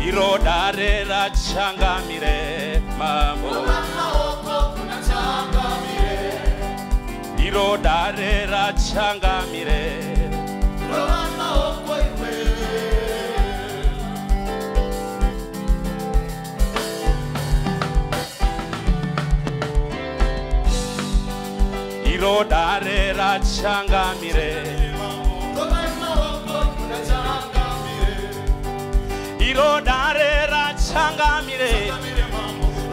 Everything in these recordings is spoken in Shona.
irodare rachangamire mambo irodare rachangamire irodare rachangamire irodare rachangamire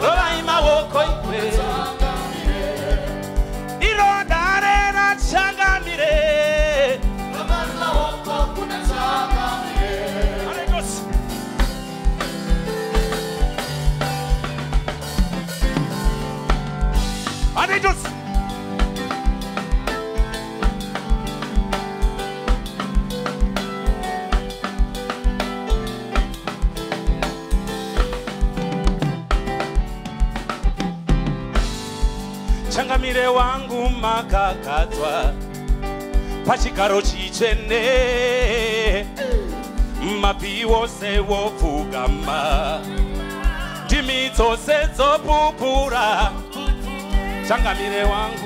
rovai maoko ikwe irodare rachangamire Anejos changamire wangu makakatwa pachigaro chichene mapi wose wopfugama ndimi dzose dzopupura changamire wangu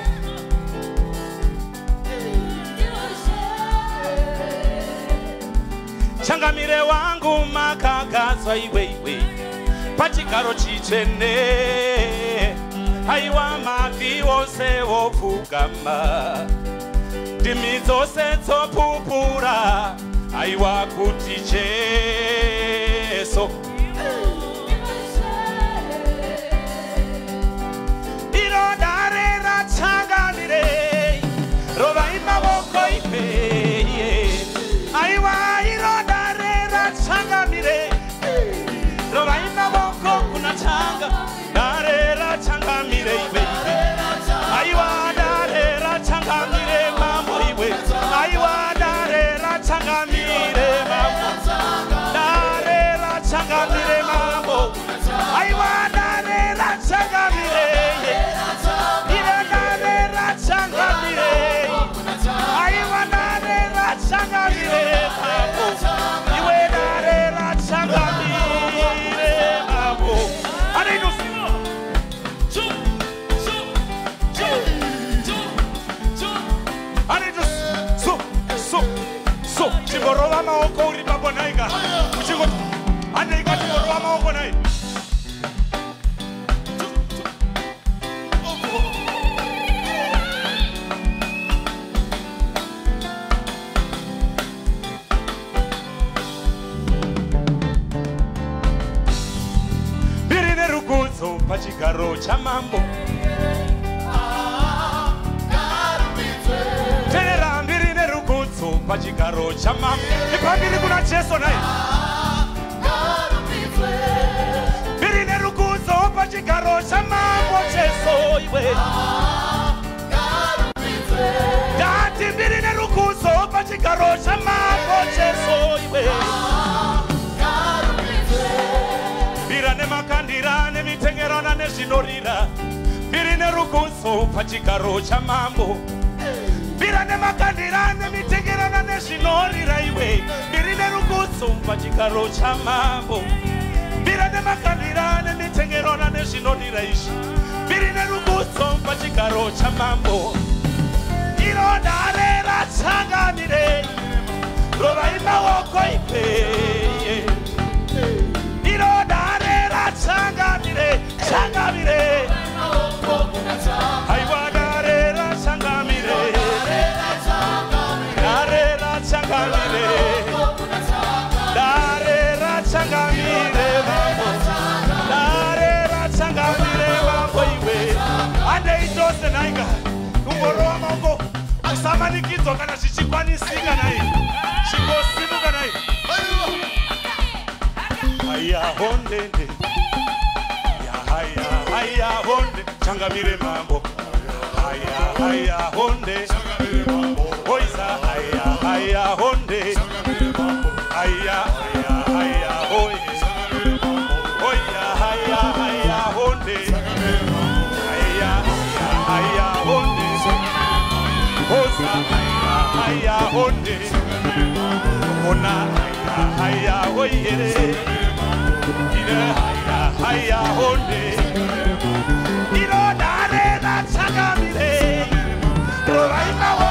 changamire wangu makakatwa iwe pachigaro chichene aiwa mavi wose wopfugama ndimi dzose dzopupura aiwa kuti Jesu irodare rachangamire rovai mavoko ipe aiwa irodare rachangamire rovai mavoko kunachanga dare rachangamire iwe aiwa dare rachangamire mambo iwe aiwa dare rachangamire mambo dare rachangamire mambo aiwa dare rachangamire ire dare rachangamire aiwa dare rachangamire mambo iwe dare rachangamire mambo Anejos So, chigorova maoko uri babonaiga. Chigo, aneiga chigorova maoko nai. Birine rukuzo pachigaro chamambo. Pachigaro chamam ipambiri kuna Jesu nai birine rukuzo pachigaro chamam Jesu iwe dati birine rukuzo pachigaro chamam Jesu iwe birane makandira ne mitengerana ne zinorira birine rukuzo pachigaro chamambo birane makandira ne mitengerana ne zinorira iwe birine rukuzo pachigaro chamambo birane makandira ne mitengerana ne zinorira ishi birine rukuzo pachigaro chamambo irodare rachangamire rovai maoko ipe irodare rachangamire changamire aiwa dare rachangamire dare rachangamire dare rachangamire dare rachangamire mambo iwe ande itose naiga kungoroa mambo asamanikidzo kana zvichikwanisika nai chingosimuka nai haya hondende ya haya honde changamire mambo haya honde changamire mambo oisa haya honde changamire mambo haya oye changamire mambo oya haya honde changamire mambo haya honde osa haya honde ona haya oye rovai maoko